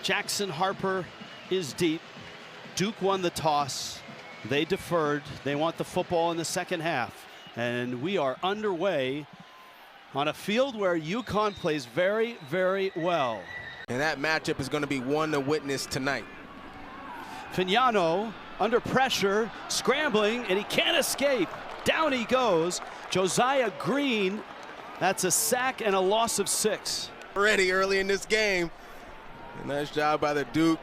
Jackson Harper is deep. Duke won the toss. They deferred. They want the football in the second half. And we are underway on a field where UConn plays very, very well. And that matchup is going to be one to witness tonight. Fignano under pressure, scrambling, and he can't escape. Down he goes. Josiah Green, that's a sack and a loss of 6. Already early in this game. A nice job by the Duke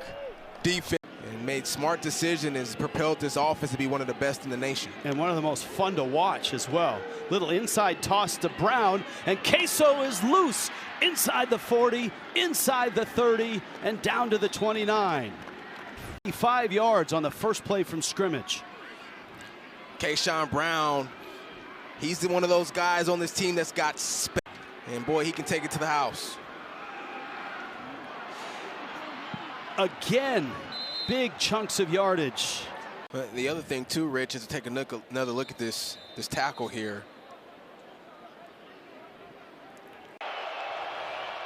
defense. And made smart decision, has propelled this offense to be one of the best in the nation. And one of the most fun to watch as well. Little inside toss to Brown, and Queso is loose inside the 40, inside the 30, and down to the 29. 5 yards on the first play from scrimmage. Keyshawn Brown, he's one of those guys on this team that's got space. And boy, he can take it to the house. Again, big chunks of yardage. But the other thing too, Rich, is to take another look at this tackle here.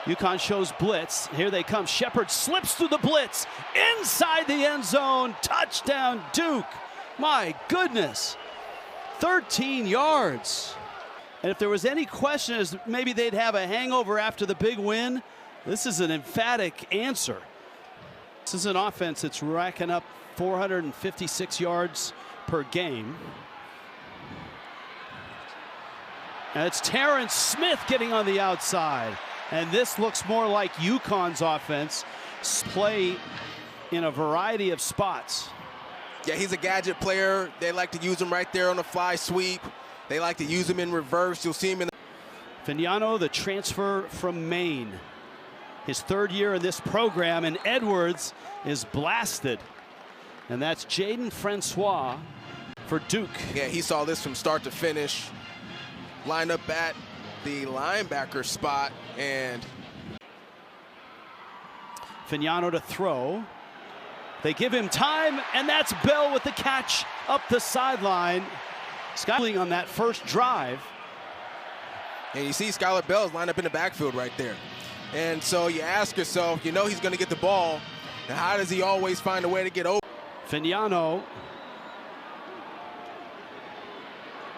UConn shows blitz. Here they come. Shepard slips through the blitz. Inside the end zone. Touchdown, Duke. My goodness. 13 yards. And if there was any question as maybe they'd have a hangover after the big win, this is an emphatic answer. This is an offense that's racking up 456 yards per game. And it's Terrence Smith getting on the outside. And this looks more like UConn's offense. Play in a variety of spots. Yeah, he's a gadget player. They like to use him right there on the fly sweep. They like to use him in reverse. You'll see him in the... Fignano, the transfer from Maine. His 3rd year in this program, and Edwards is blasted. And that's Jaden Francois for Duke. Yeah, he saw this from start to finish. Lined up at the linebacker spot, and Fignano to throw. They give him time, and that's Bell with the catch up the sideline. Skyling on that first drive. And you see Skylar Bell's lined up in the backfield right there. And so you ask yourself, you know he's going to get the ball. And how does he always find a way to get over? Fignano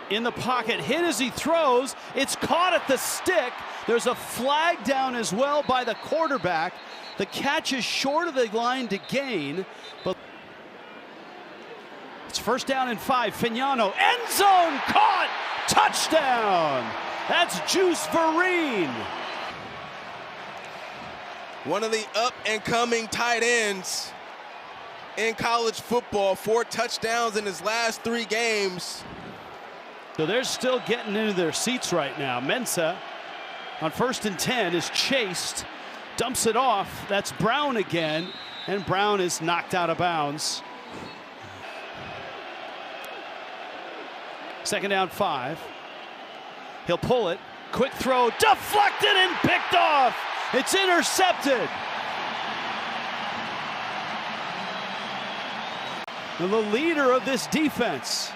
in the pocket, hit as he throws. It's caught at the stick. There's a flag down as well by the quarterback. The catch is short of the line to gain, but it's 1st down and 5. Fignano, end zone, caught, touchdown. That's Juice Vereen. One of the up-and-coming tight ends in college football. 4 touchdowns in his last 3 games. So they're still getting into their seats right now. Mensah on 1st and 10 is chased, dumps it off. That's Brown again, and Brown is knocked out of bounds. 2nd down 5. He'll pull it. Quick throw, deflected and picked off. It's intercepted. And the leader of this defense.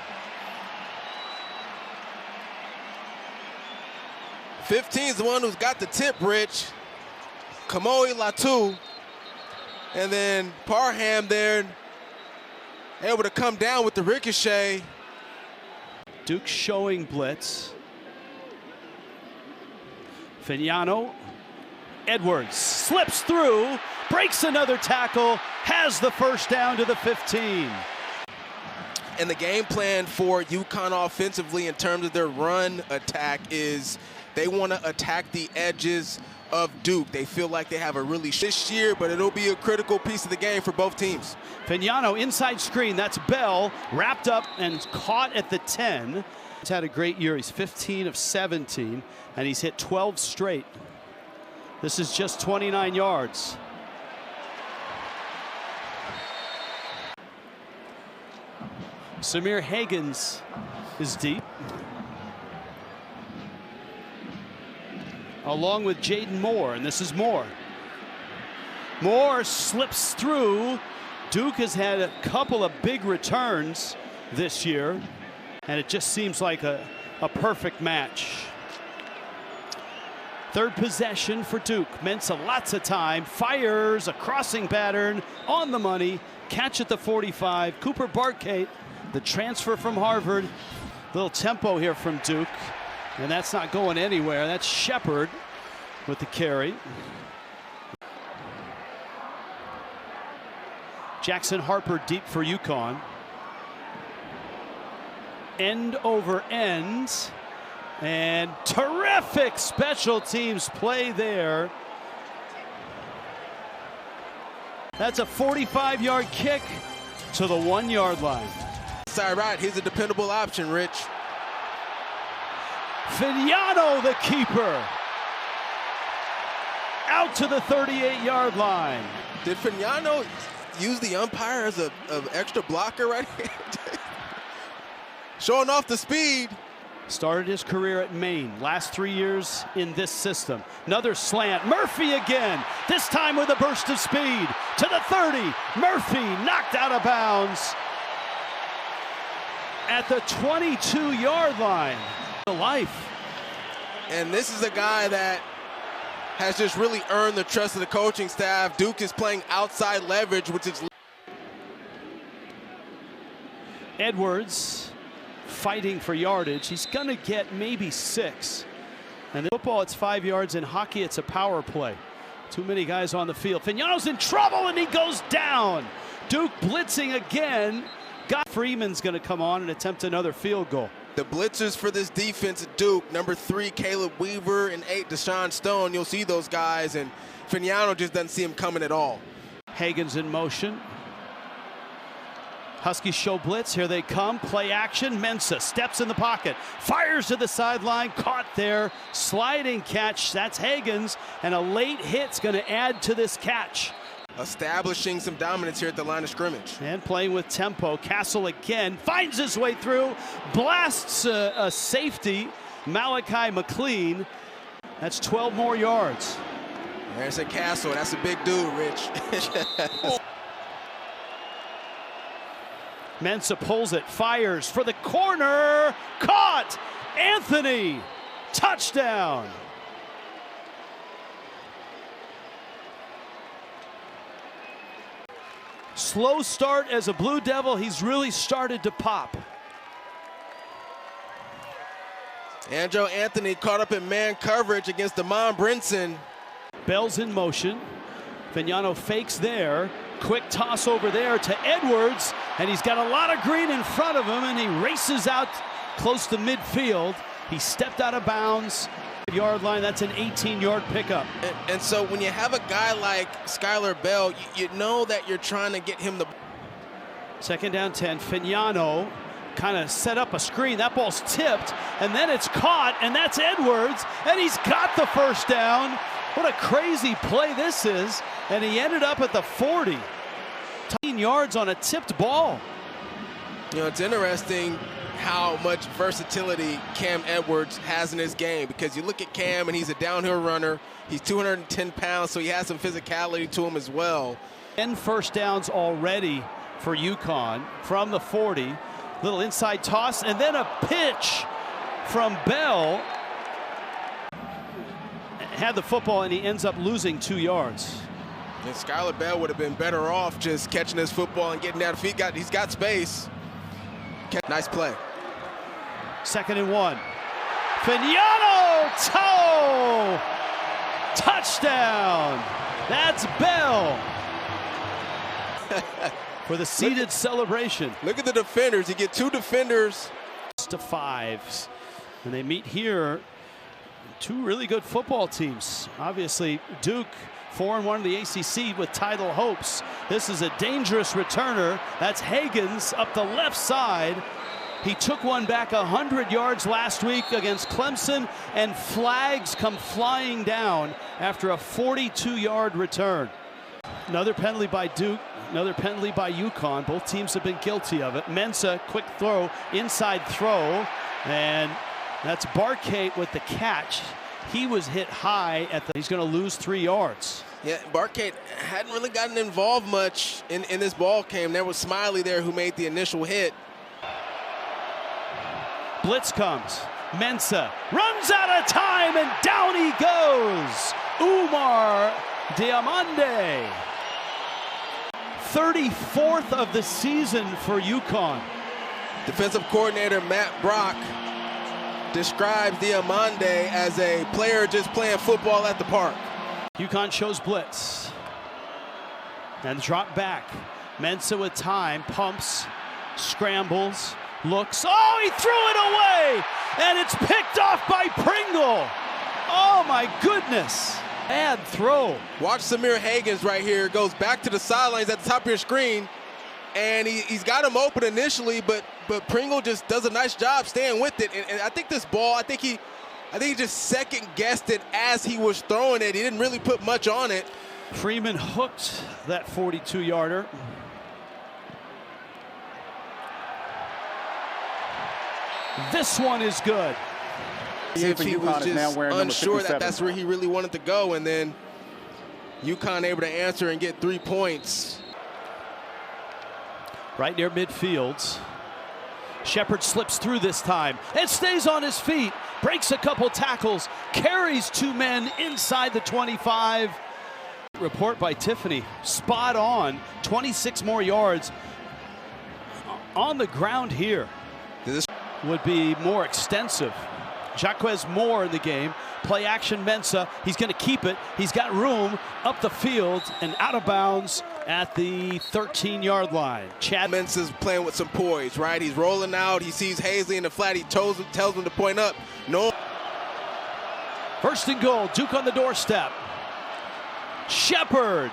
15 is the one who's got the tip, Rich. Kamoe Latu. And then Parham there, able to come down with the ricochet. Duke showing blitz. Fignano. Edwards slips through, breaks another tackle, has the 1st down to the 15. And the game plan for UConn offensively in terms of their run attack is they want to attack the edges of Duke. They feel like they have a really this year, but it'll be a critical piece of the game for both teams. Fignano inside screen, that's Bell, wrapped up and caught at the 10. He's had a great year. He's 15 of 17, and he's hit 12 straight. This is just 29 yards. Samir Hagans is deep, along with Jaden Moore, and this is Moore. Moore slips through. Duke has had a couple of big returns this year, and it just seems like a perfect match. Third possession for Duke. Mensa lots of time, fires a crossing pattern on the money. Catch at the 45. Cooper Barkate, the transfer from Harvard. Little tempo here from Duke, and that's not going anywhere. That's Shepard with the carry. Jackson Harper deep for UConn. End over end. And terrific special teams play there. That's a 45-yard kick to the 1-yard line. Side right, he's a dependable option, Rich. Fignano, the keeper. Out to the 38-yard line. Did Fignano use the umpire as an extra blocker right here? Showing off the speed. Started his career at Maine. Last 3 years in this system. Another slant. Murphy again. This time with a burst of speed. To the 30. Murphy knocked out of bounds at the 22-yard line. Life. And this is a guy that has just really earned the trust of the coaching staff. Duke is playing outside leverage, which is Edwards fighting for yardage. He's gonna get maybe 6. And in football, it's 5 yards. In hockey, it's a power play. Too many guys on the field. Fignano's in trouble, and he goes down. Duke blitzing again. Freeman's gonna come on and attempt another field goal. the blitzers for this defense at Duke. Number 3, Caleb Weaver, and 8, Deshaun Stone. You'll see those guys, and Fignano just doesn't see him coming at all. Hagan's in motion. Huskies show blitz. Here they come. Play action. Mensa steps in the pocket. Fires to the sideline. Caught there. Sliding catch. That's Hagan's. And a late hit's going to add to this catch. Establishing some dominance here at the line of scrimmage. And playing with tempo. Castle again. Finds his way through. Blasts a safety. Malachi McLean. That's 12 more yards. There's a Castle. That's a big dude, Rich. Mensa pulls it, fires for the corner, caught! Anthony, touchdown! Slow start as a Blue Devil, he's really started to pop. Andrew Anthony caught up in man coverage against Damon Brinson. Bell's in motion. Fignano fakes there. Quick toss over there to Edwards, and he's got a lot of green in front of him, and he races out close to midfield. He stepped out of bounds. Yard line, that's an 18-yard pickup. And so when you have a guy like Skylar Bell, you know that you're trying to get him the... Second down 10, Fignano kind of set up a screen. That ball's tipped, and then it's caught, and that's Edwards, and he's got the first down. What a crazy play this is. And he ended up at the 40. 10 yards on a tipped ball. You know, it's interesting how much versatility Cam Edwards has in his game, because you look at Cam and he's a downhill runner. He's 210 pounds, so he has some physicality to him as well. 10 first downs already for UConn from the 40. Little inside toss, and then a pitch from Bell. Had the football, and he ends up losing 2 yards. And Skylar Bell would have been better off just catching this football and getting down the feet. He's got space. Nice play. 2nd and 1. Fignano, toe! Touchdown! That's Bell for the seated celebration. Look at the defenders. You get 2 defenders. To 5s. And they meet here. 2 really good football teams. Obviously, Duke 4-1 in the ACC with title hopes. This is a dangerous returner. That's Hagan's up the left side. He took one back 100 yards last week against Clemson, and flags come flying down after a 42-yard return. Another penalty by Duke, another penalty by UConn. Both teams have been guilty of it. Mensa, quick throw, inside throw, and that's Barkate with the catch. He was hit high at the... He's going to lose 3 yards. Yeah, Barkate hadn't really gotten involved much in this ball game. There was Smiley there who made the initial hit. Blitz comes. Mensah runs out of time, and down he goes. Umar Diamande. 34th of the season for UConn. Defensive coordinator Matt Brock describes Diamande as a player just playing football at the park. UConn shows blitz and drop back. Mensah with time, pumps, scrambles, looks. Oh, he threw it away, and it's picked off by Pringle. Oh my goodness, bad throw. Watch Samir Hagans right here, goes back to the sidelines at the top of your screen, and he's got him open initially, but Pringle just does a nice job staying with it. And I think this ball, I think he just second guessed it as he was throwing it. He didn't really put much on it. Freeman hooked that 42-yarder. This one is good. If he was just unsure that that's where he really wanted to go, and then UConn able to answer and get 3 points. Right near midfield. Shepard slips through this time and stays on his feet, breaks a couple tackles, carries 2 men inside the 25. Report by Tiffany, spot on, 26 more yards on the ground here. This would be more extensive. Jaquez Moore in the game. Play action Mensah. He's going to keep it. He's got room up the field and out of bounds at the 13-yard line. Chad Mensah's playing with some poise, right? He's rolling out. He sees Hazley in the flat. He tells him to point up. No. First and goal. Duke on the doorstep. Shepard.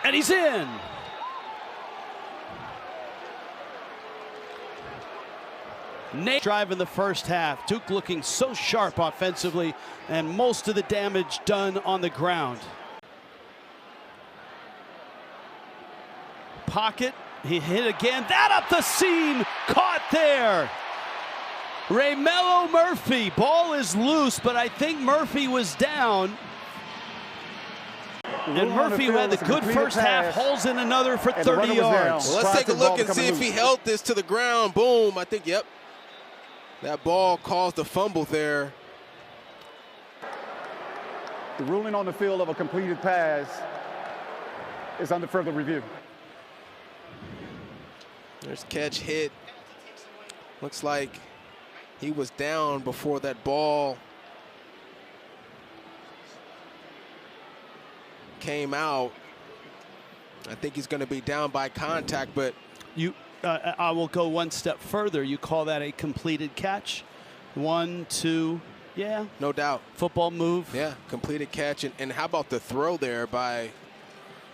And he's in. Nate drive in the first half. Duke looking so sharp offensively, and most of the damage done on the ground. Pocket, he hit again. That up the seam, caught there. Raymelo Murphy, ball is loose, but I think Murphy was down. And Murphy, who had the good first half, hauls in another for 30 yards. Well, let's take a look and see if he held this to the ground. Boom, I think, yep. That ball caused a fumble there. The ruling on the field of a completed pass is under further review. There's catch hit. Looks like he was down before that ball came out. I think he's going to be down by contact, but I will go one step further. You call that a completed catch? 1, 2, yeah. No doubt. Football move. Yeah, completed catch. And how about the throw there by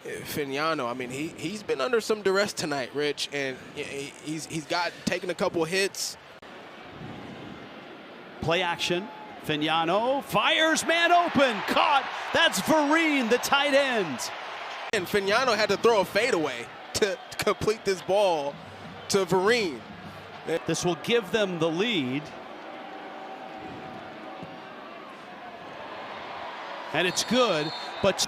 Fignano? I mean, he's been under some duress tonight, Rich, and he's taken a couple hits. Play action. Fignano fires, man open, caught. That's Vereen, the tight end. And Fignano had to throw a fadeaway to complete this ball to Vereen. This will give them the lead. And it's good, but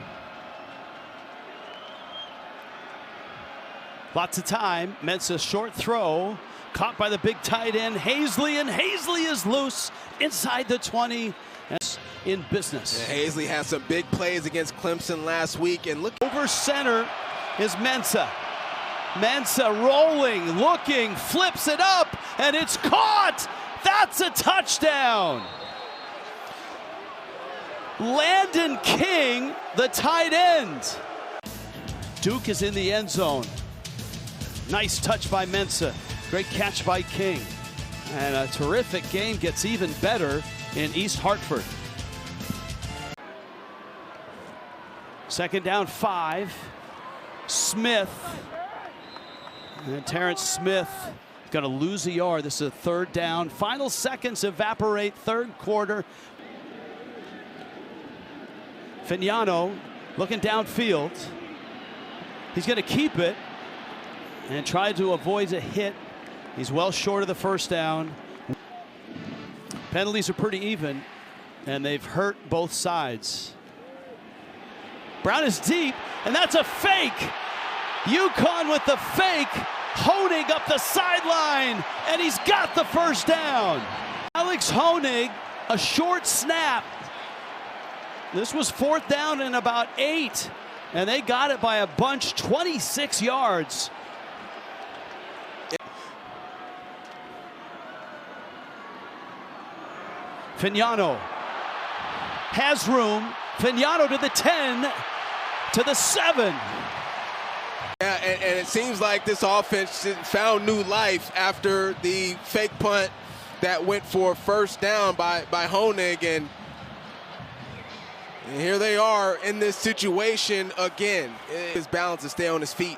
lots of time. Mensah short throw, caught by the big tight end Hazley, and Hazley is loose inside the 20. In business. Yeah, Hazley had some big plays against Clemson last week, and look over center is Mensah. Mensah rolling, looking, flips it up, and it's caught. That's a touchdown. Landon King, the tight end. Duke is in the end zone. Nice touch by Mensah. Great catch by King. And a terrific game gets even better in East Hartford. Second down, 5. Smith. And Terrence Smith going to lose a yard. This is a third down. Final seconds evaporate, third quarter. Fignano looking downfield. He's going to keep it and try to avoid a hit. He's well short of the first down. Penalties are pretty even, and they've hurt both sides. Brown is deep, and that's a fake. UConn with the fake, holding up the sideline, and he's got the first down. Alex Honig, a short snap. This was 4th down and about 8, and they got it by a bunch, 26 yards. Fignano has room. Fignano to the 10, to the 7. Yeah, and it seems like this offense found new life after the fake punt that went for 1st down by Honig, and here they are in this situation again. His balance to stay on his feet.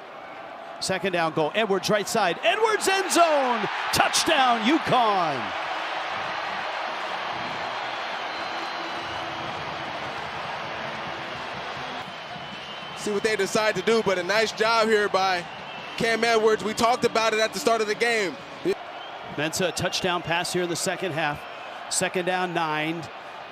2nd down goal. Edwards right side. Edwards end zone. Touchdown, UConn. See what they decide to do, but a nice job here by Cam Edwards. We talked about it at the start of the game. Mensah, a touchdown pass here in the 2nd half. 2nd down, 9.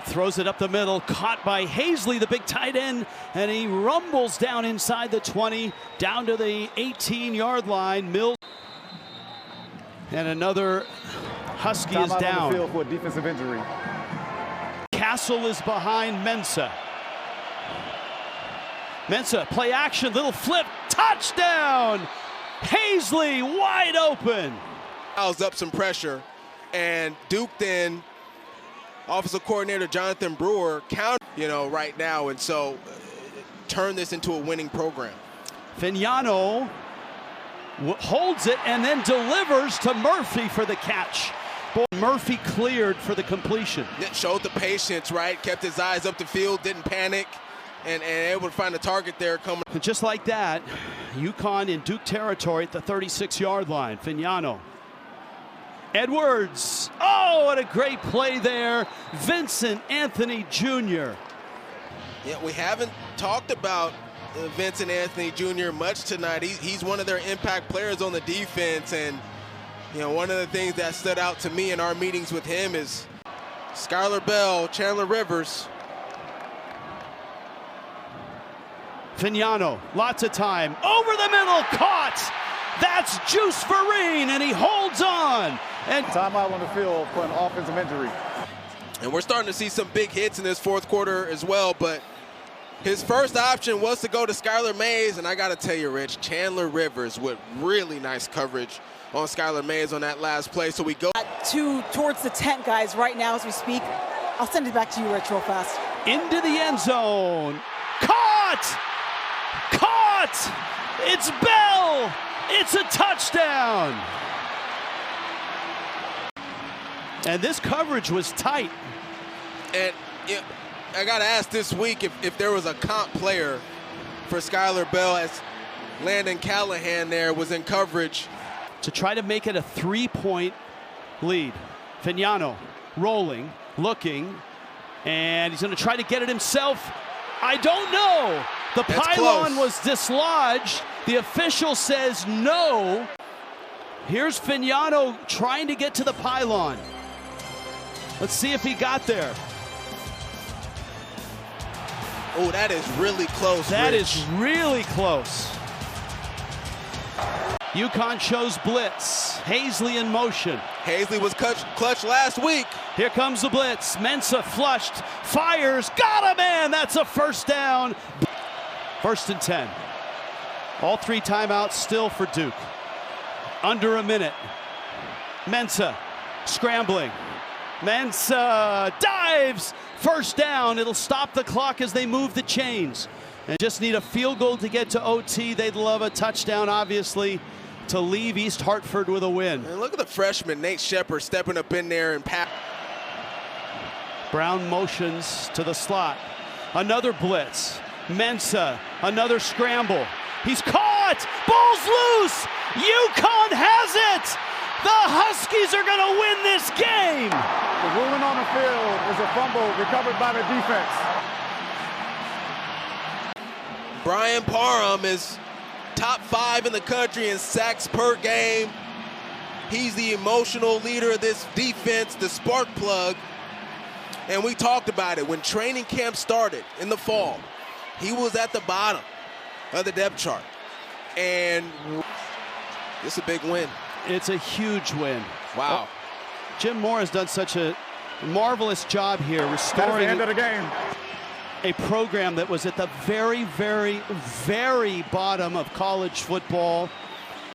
Throws it up the middle, caught by Hazley, the big tight end, and he rumbles down inside the 20, down to the 18-yard line. Mills. And another Husky is down. On the field for a defensive injury. Castle is behind Mensah. Mensah, play action, little flip, touchdown! Hazley wide open. Piles up some pressure, and Duke then, offensive coordinator Jonathan Brewer, right now, and so turn this into a winning program. Fignano holds it and then delivers to Murphy for the catch. Murphy cleared for the completion. It showed the patience, right? Kept his eyes up the field, didn't panic, and able to find a target there coming. And just like that, UConn in Duke territory at the 36-yard line. Fignano. Edwards. Oh, what a great play there. Vincent Anthony Jr. Yeah, we haven't talked about Vincent Anthony Jr. much tonight. He's one of their impact players on the defense, and one of the things that stood out to me in our meetings with him is Skylar Bell, Chandler Rivers. Fignano, lots of time. Over the middle, caught. That's Juice Vereen, and he holds on. And timeout on the field for an offensive injury. And we're starting to see some big hits in this 4th quarter as well, but his first option was to go to Skylar Mays, and I got to tell you, Rich, Chandler Rivers with really nice coverage on Skylar Mays on that last play. So we go towards the tent, guys, right now as we speak. I'll send it back to you, Rich, real fast. Into the end zone. Caught! Caught! It's Bell! It's a touchdown! And this coverage was tight. And I got to ask this week if there was a comp player for Skylar Bell, as Landon Callahan there was in coverage. To try to make it a 3-point lead. Fignano rolling, looking, and he's going to try to get it himself. I don't know. The pylon was dislodged. The official says no. Here's Fignano trying to get to the pylon. Let's see if he got there. Oh, that is really close, That Rich. is really close. UConn shows blitz. Hazley in motion. Hazley was clutch last week. Here comes the blitz. Mensah flushed, fires, got a man. That's a 1st down. 1st and 10. All 3 timeouts still for Duke. Under a minute. Mensah scrambling. Mensah dives. 1st down. It'll stop the clock as they move the chains. And just need a field goal to get to OT. They'd love a touchdown, obviously, to leave East Hartford with a win. And look at the freshman, Nate Shepard, stepping up in there and pass. Brown motions to the slot. Another blitz. Mensah, another scramble. He's caught! Ball's loose! UConn has it! The Huskies are going to win this game! The ruling on the field is a fumble recovered by the defense. Brian Parham is top 5 in the country in sacks per game. He's the emotional leader of this defense, the spark plug. And we talked about it when training camp started in the fall. He was at the bottom of the depth chart. And it's a big win. It's a huge win. Wow. Jim Moore has done such a marvelous job here That's the restoring end of the game. a program that was at the very, very, very bottom of college football.